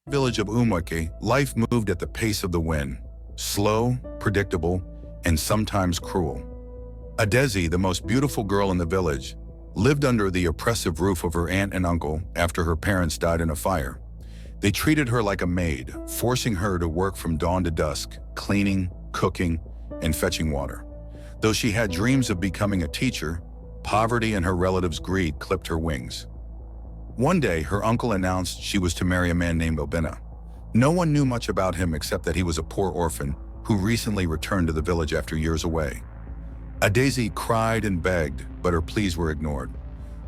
Village of Umueke, life moved at the pace of the wind, slow, predictable, and sometimes cruel. Adaeze, the most beautiful girl in the village, lived under the oppressive roof of her aunt and uncle after her parents died in a fire. They treated her like a maid, forcing her to work from dawn to dusk, cleaning, cooking, and fetching water. Though she had dreams of becoming a teacher, poverty and her relatives' greed clipped her wings. One day, her uncle announced she was to marry a man named Obinna. No one knew much about him except that he was a poor orphan who recently returned to the village after years away. Adaeze cried and begged, but her pleas were ignored.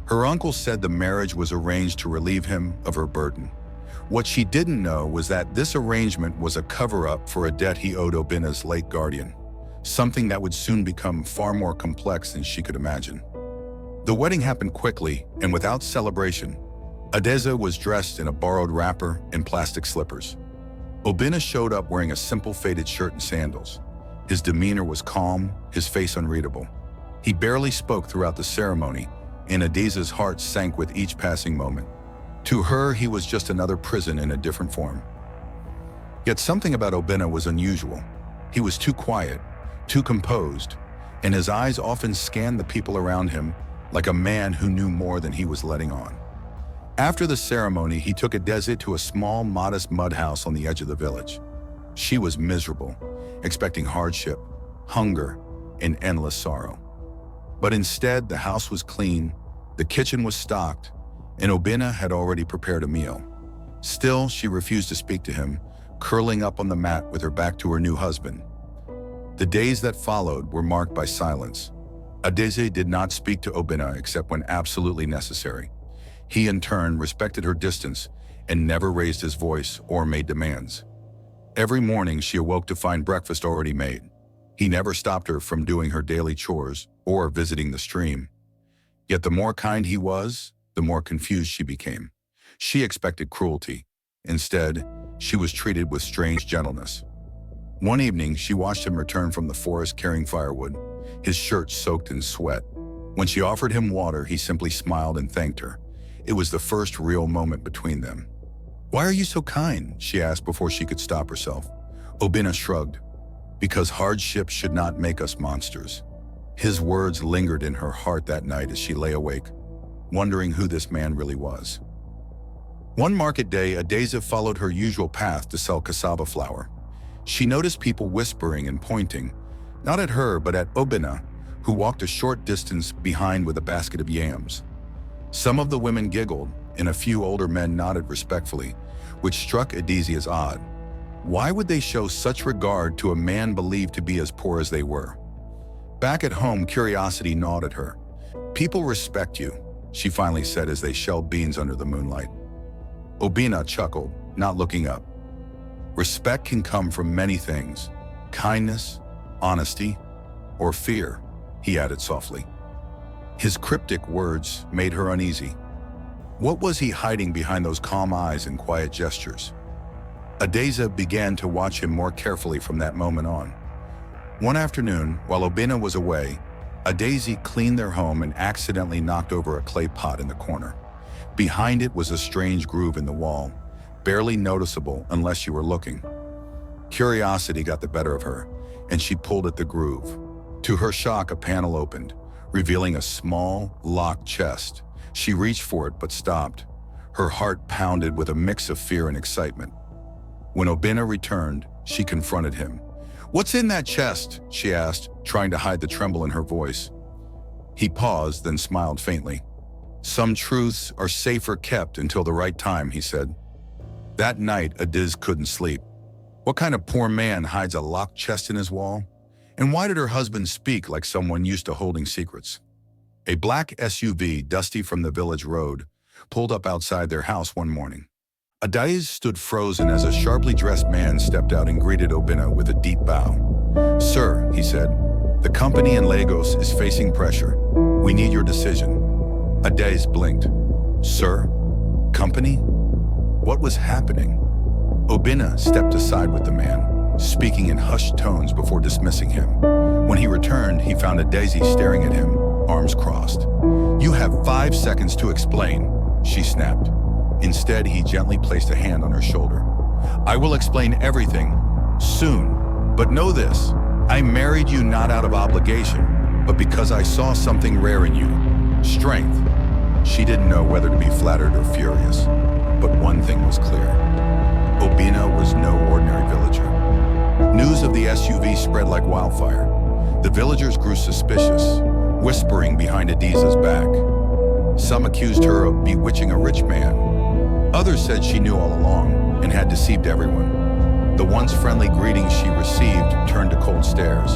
Her uncle said the marriage was arranged to relieve him of her burden. What she didn't know was that this arrangement was a cover-up for a debt he owed Obinna's late guardian, something that would soon become far more complex than she could imagine. The wedding happened quickly and without celebration. Adaeze was dressed in a borrowed wrapper and plastic slippers. Obinna showed up wearing a simple faded shirt and sandals. His demeanor was calm, his face unreadable. He barely spoke throughout the ceremony, and Adaeze's heart sank with each passing moment. To her, he was just another prison in a different form. Yet something about Obinna was unusual. He was too quiet, too composed, and his eyes often scanned the people around him like a man who knew more than he was letting on. After the ceremony, he took Adaeze to a small, modest mud house on the edge of the village. She was miserable, expecting hardship, hunger, and endless sorrow. But instead, the house was clean, the kitchen was stocked, and Obinna had already prepared a meal. Still, she refused to speak to him, curling up on the mat with her back to her new husband. The days that followed were marked by silence. Adaeze did not speak to Obinna except when absolutely necessary. He, in turn, respected her distance and never raised his voice or made demands. Every morning, she awoke to find breakfast already made. He never stopped her from doing her daily chores or visiting the stream. Yet the more kind he was, the more confused she became. She expected cruelty. Instead, she was treated with strange gentleness. One evening, she watched him return from the forest carrying firewood, his shirt soaked in sweat. When she offered him water, he simply smiled and thanked her. It was the first real moment between them. "Why are you so kind?" she asked before she could stop herself. Obinna shrugged. "Because hardship should not make us monsters." His words lingered in her heart that night as she lay awake, wondering who this man really was. One market day, Adaeze followed her usual path to sell cassava flour. She noticed people whispering and pointing, not at her but at Obinna, who walked a short distance behind with a basket of yams. Some of the women giggled, and a few older men nodded respectfully, which struck Adaeze as odd. Why would they show such regard to a man believed to be as poor as they were? Back at home, curiosity gnawed at her. "People respect you," she finally said as they shelled beans under the moonlight. Obinna chuckled, not looking up. "Respect can come from many things: kindness, honesty, or fear," he added softly. His cryptic words made her uneasy. What was he hiding behind those calm eyes and quiet gestures? Adaeze began to watch him more carefully from that moment on. One afternoon, while Obinna was away, Adaeze cleaned their home and accidentally knocked over a clay pot in the corner. Behind it was a strange groove in the wall, barely noticeable unless you were looking. Curiosity got the better of her, and she pulled at the groove. To her shock, a panel opened, revealing a small, locked chest. She reached for it but stopped. Her heart pounded with a mix of fear and excitement. When Obinna returned, she confronted him. "What's in that chest?" she asked, trying to hide the tremble in her voice. He paused, then smiled faintly. "Some truths are safer kept until the right time," he said. That night, Adaeze couldn't sleep. What kind of poor man hides a locked chest in his wall? And why did her husband speak like someone used to holding secrets? A black SUV, dusty from the village road, pulled up outside their house one morning. Adaeze stood frozen as a sharply dressed man stepped out and greeted Obinna with a deep bow. "Sir," he said, "the company in Lagos is facing pressure. We need your decision." Adaeze blinked. "Sir? Company?" What was happening? Obinna stepped aside with the man, speaking in hushed tones before dismissing him. When he returned, he found Adaeze staring at him, arms crossed. "You have 5 seconds to explain," she snapped. Instead, he gently placed a hand on her shoulder. I will explain everything, soon. But know this, I married you not out of obligation, but because I saw something rare in you, strength. She didn't know whether to be flattered or furious, but one thing was clear. Obinna was no ordinary villager. News of the SUV spread like wildfire. The villagers grew suspicious, whispering behind Adeze's back. Some accused her of bewitching a rich man. Others said she knew all along and had deceived everyone. The once friendly greetings she received turned to cold stares.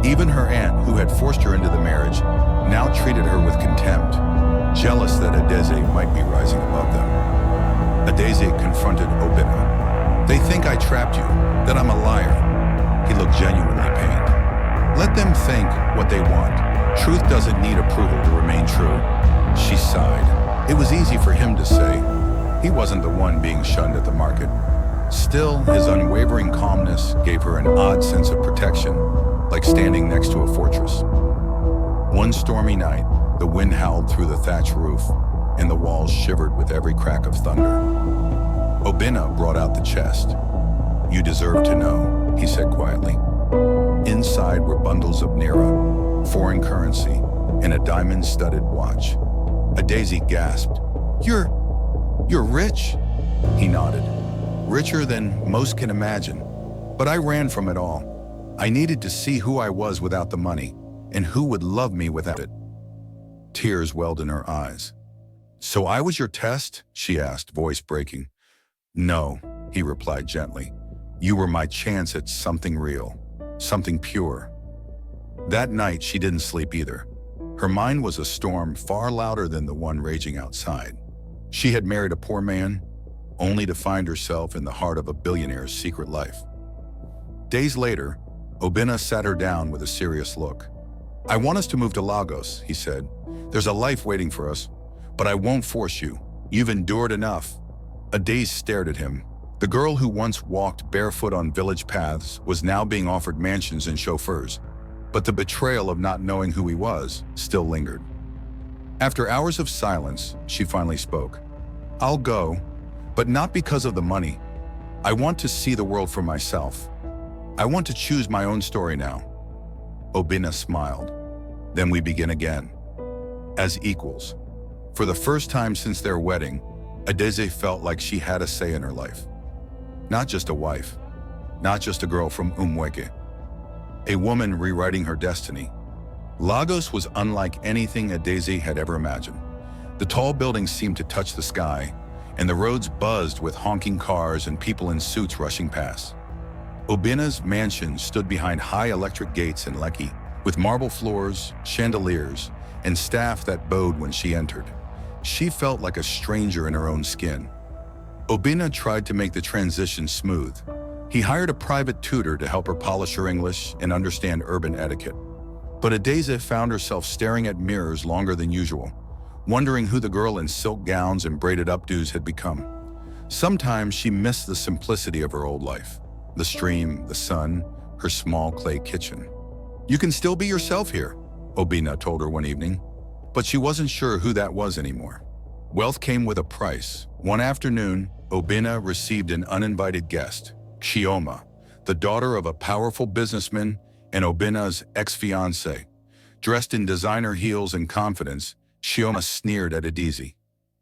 Even her aunt, who had forced her into the marriage, now treated her with contempt, jealous that Adaeze might be rising above them. Adaeze confronted Obinna. They think I trapped you, that I'm a liar. He looked genuinely pained. Let them think what they want. Truth doesn't need approval to remain true. She sighed. It was easy for him to say. He wasn't the one being shunned at the market. Still, his unwavering calmness gave her an odd sense of protection, like standing next to a fortress. One stormy night, the wind howled through the thatch roof, and the walls shivered with every crack of thunder. Obinna brought out the chest. You deserve to know, he said quietly. Inside were bundles of Naira, foreign currency, and a diamond-studded watch. Adaeze gasped. You're rich? He nodded. Richer than most can imagine. But I ran from it all. I needed to see who I was without the money, and who would love me without it. Tears welled in her eyes. So I was your test? She asked, voice breaking. No, he replied gently. You were my chance at something real, something pure. That night, she didn't sleep either. Her mind was a storm far louder than the one raging outside. She had married a poor man, only to find herself in the heart of a billionaire's secret life. Days later, Obinna sat her down with a serious look. I want us to move to Lagos, he said. There's a life waiting for us, but I won't force you. You've endured enough. Adaeze stared at him. The girl who once walked barefoot on village paths was now being offered mansions and chauffeurs, but the betrayal of not knowing who he was still lingered. After hours of silence, she finally spoke. I'll go, but not because of the money. I want to see the world for myself. I want to choose my own story now. Obinna smiled. Then we begin again. As equals. For the first time since their wedding, Adaeze felt like she had a say in her life. Not just a wife, not just a girl from Umueke. A woman rewriting her destiny. Lagos was unlike anything Adaeze had ever imagined. The tall buildings seemed to touch the sky, and the roads buzzed with honking cars and people in suits rushing past. Obinna's mansion stood behind high electric gates in Lekki, with marble floors, chandeliers, and staff that bowed when she entered. She felt like a stranger in her own skin. Obinna tried to make the transition smooth. He hired a private tutor to help her polish her English and understand urban etiquette. But Adaeze found herself staring at mirrors longer than usual, wondering who the girl in silk gowns and braided updos had become. Sometimes she missed the simplicity of her old life. The stream, the sun, her small clay kitchen. You can still be yourself here, Obinna told her one evening. But she wasn't sure who that was anymore. Wealth came with a price. One afternoon, Obinna received an uninvited guest, Chioma, the daughter of a powerful businessman and Obinna's ex-fiancé. Dressed in designer heels and confidence, Chioma sneered at Adaeze.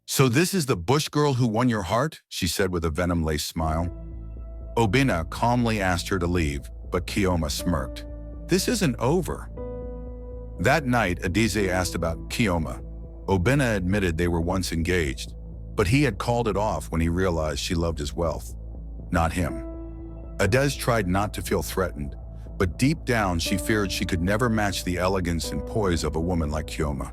So this is the bush girl who won your heart? She said with a venom-laced smile. Obinna calmly asked her to leave, but Chioma smirked. This isn't over. That night, Adaeze asked about Chioma. Obinna admitted they were once engaged, but he had called it off when he realized she loved his wealth, not him. Adaeze tried not to feel threatened, but deep down she feared she could never match the elegance and poise of a woman like Chioma.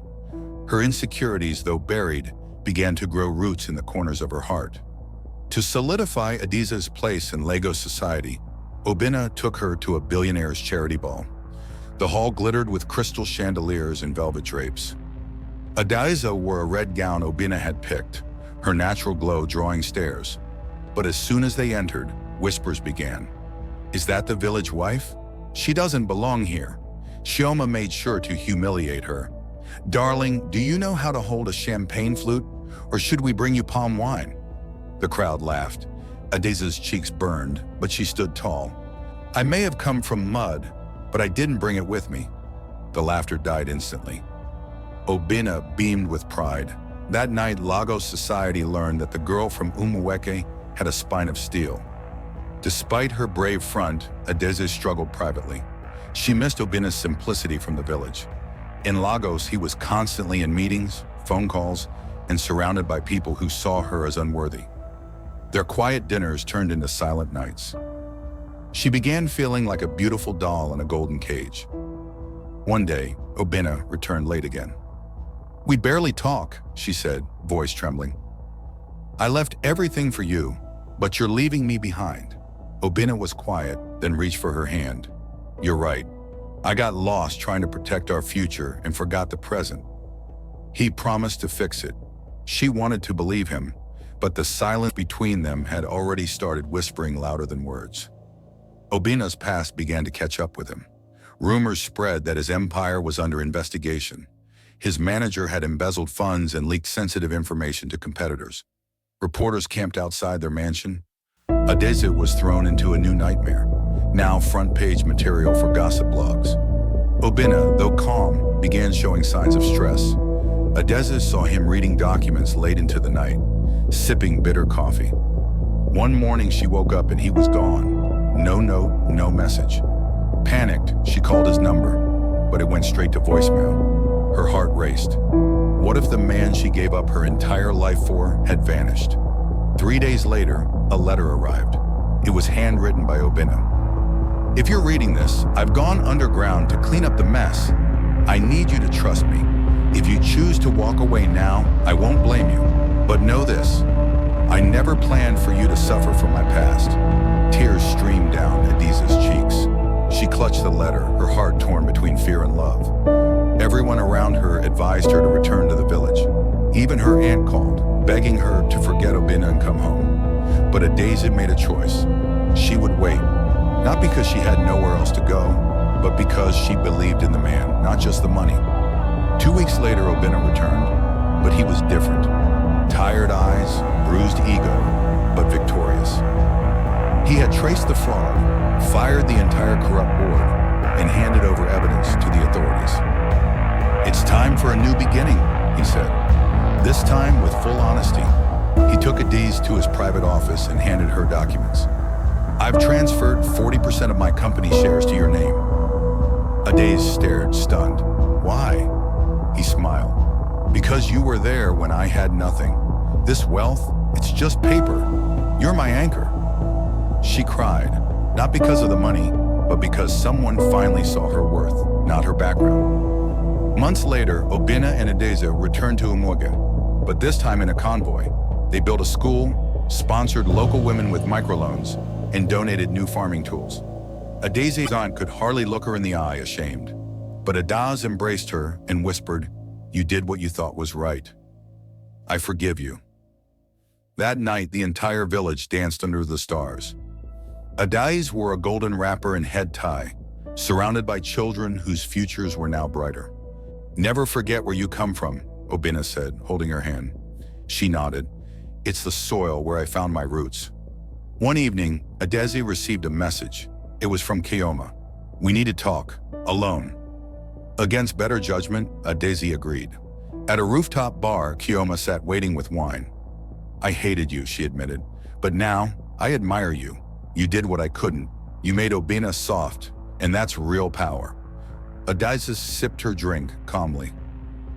Her insecurities, though buried, began to grow roots in the corners of her heart. To solidify Adeze's place in Lagos society, Obinna took her to a billionaire's charity ball. The hall glittered with crystal chandeliers and velvet drapes. Adaeze wore a red gown Obinna had picked, her natural glow drawing stares. But as soon as they entered, whispers began. Is that the village wife? She doesn't belong here. Chioma made sure to humiliate her. Darling, do you know how to hold a champagne flute? Or should we bring you palm wine? The crowd laughed. Adeze's cheeks burned, but she stood tall. I may have come from mud, but I didn't bring it with me. The laughter died instantly. Obinna beamed with pride. That night, Lagos society learned that the girl from Umueke had a spine of steel. Despite her brave front, Adaeze struggled privately. She missed Obinna's simplicity from the village. In Lagos, he was constantly in meetings, phone calls, and surrounded by people who saw her as unworthy. Their quiet dinners turned into silent nights. She began feeling like a beautiful doll in a golden cage. One day, Obinna returned late again. We barely talk, she said, voice trembling. I left everything for you, but you're leaving me behind. Obinna was quiet, then reached for her hand. You're right. I got lost trying to protect our future and forgot the present. He promised to fix it. She wanted to believe him, but the silence between them had already started whispering louder than words. Obinna's past began to catch up with him. Rumors spread that his empire was under investigation. His manager had embezzled funds and leaked sensitive information to competitors. Reporters camped outside their mansion. Adaeze was thrown into a new nightmare, now front-page material for gossip blogs. Obinna, though calm, began showing signs of stress. Adaeze saw him reading documents late into the night, sipping bitter coffee. One morning she woke up and he was gone. No note, no message. Panicked, she called his number, but it went straight to voicemail. Her heart raced. What if the man she gave up her entire life for had vanished? 3 days later, a letter arrived. It was handwritten by Obinna. If you're reading this, I've gone underground to clean up the mess. I need you to trust me. If you choose to walk away now, I won't blame you. But know this, I never planned for you to suffer from my past. Tears streamed down Adeze's cheeks. She clutched the letter, her heart torn between fear and love. Everyone around her advised her to return to the village. Even her aunt called, begging her to forget Obinna and come home. But Adaeze made a choice. She would wait, not because she had nowhere else to go, but because she believed in the man, not just the money. 2 weeks later, Obinna returned, but he was different. Tired eyes, bruised ego, but victorious. He had traced the fraud, fired the entire corrupt board, and handed over evidence to the authorities. It's time for a new beginning, he said. This time with full honesty. He took Adaeze to his private office and handed her documents. I've transferred 40% of my company shares to your name. Adaeze stared, stunned. Why? He smiled. Because you were there when I had nothing. This wealth, it's just paper. You're my anchor. She cried, not because of the money, but because someone finally saw her worth, not her background. Months later, Obinna and Adaeze returned to Umueke, but this time in a convoy. They built a school, sponsored local women with microloans, and donated new farming tools. Adeze's aunt could hardly look her in the eye, ashamed. But Adaeze embraced her and whispered, "You did what you thought was right. I forgive you." That night, the entire village danced under the stars. Adaeze wore a golden wrapper and head tie, surrounded by children whose futures were now brighter. Never forget where you come from, Obinna said, holding her hand. She nodded. It's the soil where I found my roots. One evening, Adaeze received a message. It was from Kioma. We need to talk, alone. Against better judgment, Adaeze agreed. At a rooftop bar, Kioma sat waiting with wine. I hated you, she admitted, but now I admire you. You did what I couldn't. You made Obinna soft, and that's real power. Adaeze sipped her drink calmly.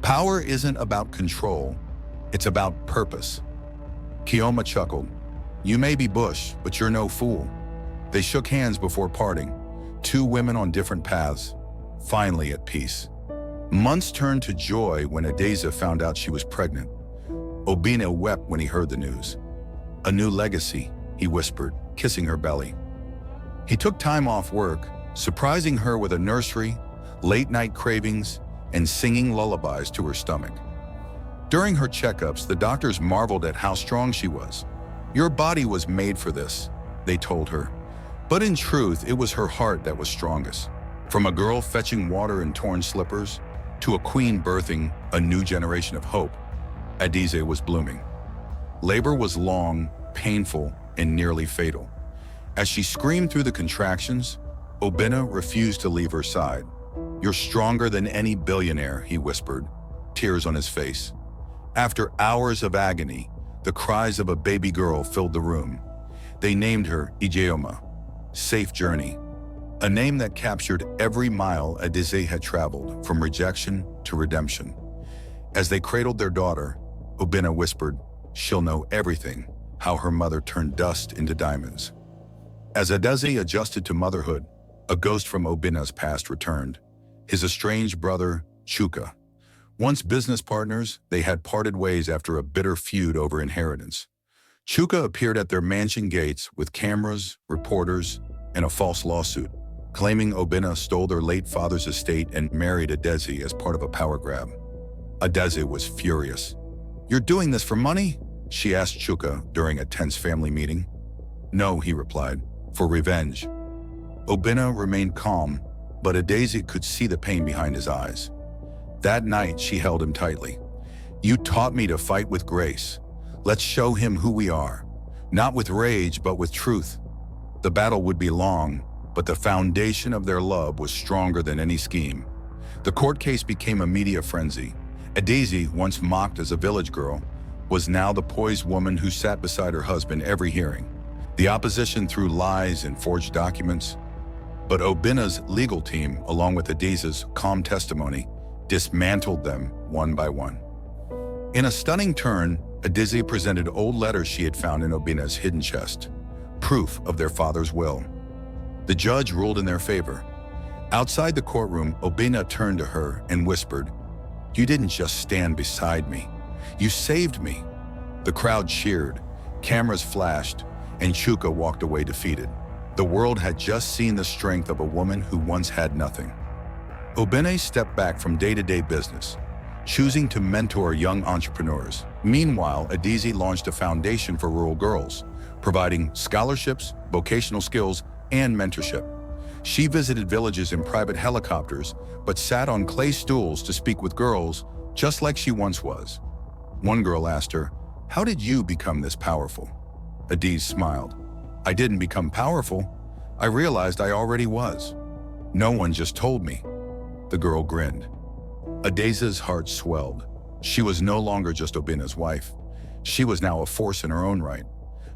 Power isn't about control, it's about purpose. Kioma chuckled. You may be Bush, but you're no fool. They shook hands before parting, two women on different paths, finally at peace. Months turned to joy when Adaeze found out she was pregnant. Obinna wept when he heard the news. A new legacy, he whispered, kissing her belly. He took time off work, surprising her with a nursery, late-night cravings, and singing lullabies to her stomach. During her checkups, the doctors marveled at how strong she was. Your body was made for this, they told her. But in truth, it was her heart that was strongest. From a girl fetching water in torn slippers, to a queen birthing a new generation of hope, Adaeze was blooming. Labor was long, painful, and nearly fatal. As she screamed through the contractions, Obinna refused to leave her side. "You're stronger than any billionaire," he whispered, tears on his face. After hours of agony, the cries of a baby girl filled the room. They named her Ijeoma, safe journey, a name that captured every mile Adaeze had traveled, from rejection to redemption. As they cradled their daughter, Obinna whispered, "She'll know everything, how her mother turned dust into diamonds." As Adaeze adjusted to motherhood, a ghost from Obinna's past returned, his estranged brother, Chuka. Once business partners, they had parted ways after a bitter feud over inheritance. Chuka appeared at their mansion gates with cameras, reporters, and a false lawsuit, claiming Obinna stole their late father's estate and married Adaeze as part of a power grab. Adaeze was furious. "You're doing this for money?" she asked Chuka during a tense family meeting. "No," he replied, "for revenge." Obinna remained calm, but Adaeze could see the pain behind his eyes. That night, she held him tightly. "You taught me to fight with grace. Let's show him who we are. Not with rage, but with truth." The battle would be long, but the foundation of their love was stronger than any scheme. The court case became a media frenzy. Adaeze, once mocked as a village girl, was now the poised woman who sat beside her husband every hearing. The opposition threw lies and forged documents, but Obinna's legal team, along with Adaze's calm testimony, dismantled them one by one. In a stunning turn, Adaeze presented old letters she had found in Obinna's hidden chest, proof of their father's will. The judge ruled in their favor. Outside the courtroom, Obinna turned to her and whispered, "You didn't just stand beside me. You saved me." The crowd cheered, cameras flashed, and Chuka walked away defeated. The world had just seen the strength of a woman who once had nothing. Obinna stepped back from day-to-day business, choosing to mentor young entrepreneurs. Meanwhile, Adaeze launched a foundation for rural girls, providing scholarships, vocational skills, and mentorship. She visited villages in private helicopters, but sat on clay stools to speak with girls just like she once was. One girl asked her, "How did you become this powerful?" Adaeze smiled. "I didn't become powerful. I realized I already was. No one just told me." The girl grinned. Adaze's heart swelled. She was no longer just Obinna's wife. She was now a force in her own right.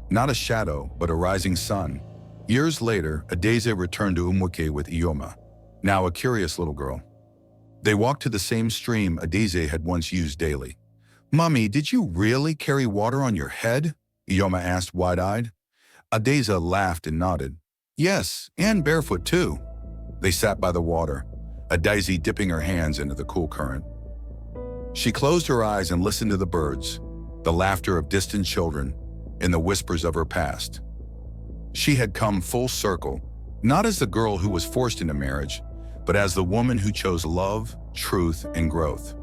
Not a shadow, but a rising sun. Years later, Adaeze returned to Umueke with Ijeoma, now a curious little girl. They walked to the same stream Adaeze had once used daily. "Mommy, did you really carry water on your head?" Ijeoma asked wide-eyed. Adaeze laughed and nodded. "Yes, and barefoot too." They sat by the water, Adaeze dipping her hands into the cool current. She closed her eyes and listened to the birds, the laughter of distant children, and the whispers of her past. She had come full circle, not as the girl who was forced into marriage, but as the woman who chose love, truth, and growth.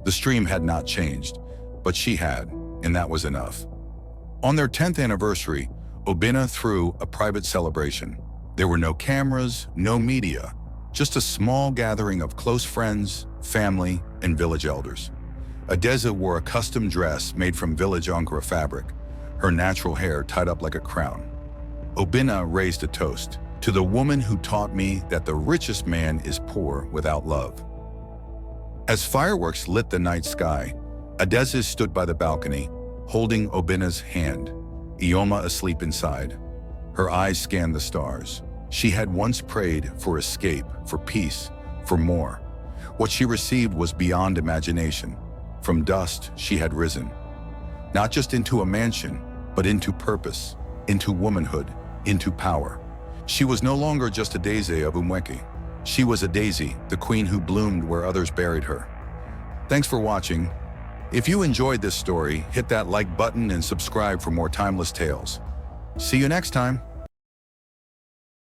The stream had not changed, but she had, and that was enough. On their 10th anniversary, Obinna threw a private celebration. There were no cameras, no media, just a small gathering of close friends, family, and village elders. Adaeze wore a custom dress made from village Ankara fabric, her natural hair tied up like a crown. Obinna raised a toast, "To the woman who taught me that the richest man is poor without love." As fireworks lit the night sky, Adaeze stood by the balcony, holding Obinna's hand, Ijeoma asleep inside. Her eyes scanned the stars. She had once prayed for escape, for peace, for more. What she received was beyond imagination. From dust, she had risen. Not just into a mansion, but into purpose, into womanhood, into power. She was no longer just Adaeze of Umueke. She was Adaeze, the queen who bloomed where others buried her. Thanks for watching. If you enjoyed this story, hit that like button and subscribe for more timeless tales. See you next time.